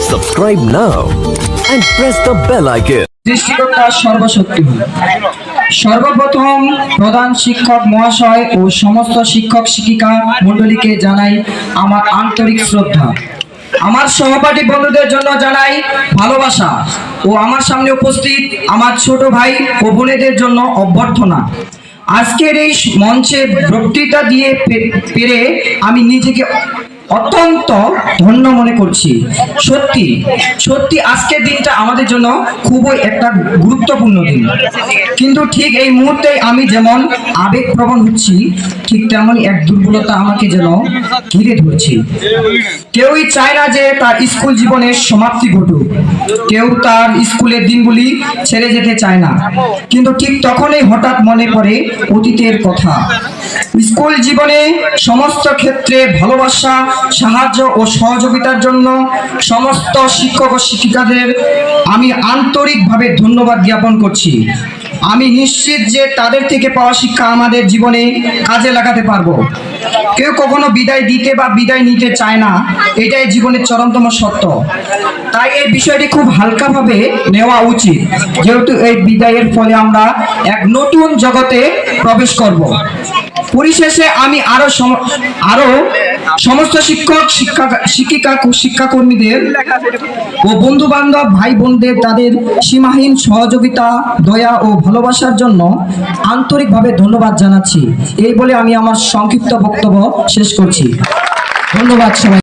Subscribe now and press the bell icon. সৃষ্টিকর্তা সর্বশক্তি। সর্বপ্রথম প্রধান শিক্ষক মহাশয় ও সমস্ত শিক্ষক শিক্ষিকা মণ্ডলীকে জানাই আমার আন্তরিক শ্রদ্ধা। আমার সহপাঠী বন্ধুদের জন্য জানাই ভালোবাসা ও আমার সামনে উপস্থিত আমার ছোট ভাই ও বোনেদের জন্য অভ্যর্থনা। আজকের এই মঞ্চে বক্তৃতা দিয়ে পেরে আমি নিজেকে অত্যন্ত ধন্য মনে করছি। সত্যি সত্যি আজকের দিনটা আমাদের জন্য খুবই একটা গুরুত্বপূর্ণ দিন, কিন্তু ঠিক এই মুহূর্তে আমি যেমন আবেগপ্রবণ হচ্ছি, ঠিক তেমনই এক দুর্বলতা আমাকে যেন ঘিরে ধরছে। কেউই চায় না যে তার স্কুল জীবনের সমাপ্তি ঘটুক, কেউ তার স্কুলের দিনগুলি ছেড়ে যেতে চায় না, কিন্তু ঠিক তখনই হঠাৎ মনে পড়ে অতীতের কথা। স্কুল জীবনে সমস্ত ক্ষেত্রে ভালোবাসা, সাহায্য ও সহযোগিতার জন্য সমস্ত শিক্ষক ও শিক্ষিকাদের আমি আন্তরিকভাবে ধন্যবাদ জ্ঞাপন করছি। আমি নিশ্চিত যে তাদের থেকে পাওয়া শিক্ষা আমাদের জীবনে কাজে লাগাতে পারবো। কেউ কখনো বিদায় দিতে বা বিদায় নিতে চায় না, এটাই জীবনের চরমতম সত্য। তাই এই বিষয়টি খুব হালকাভাবে নেওয়া উচিত, যেহেতু এই বিদায়ের ফলে আমরা এক নতুন জগতে প্রবেশ করব। পরিশেষে আমি আরো সমস্ত শিক্ষক শিক্ষিকা শিক্ষাকর্মীদের ও বন্ধু বান্ধব ভাই বোনদের তাদের সীমাহীন সহযোগিতা, দয়া ও ভালোবাসার জন্য আন্তরিকভাবে ধন্যবাদ জানাচ্ছি। এই বলে আমি আমার সংক্ষিপ্ত বক্তব্য শেষ করছি। ধন্যবাদ সবাই।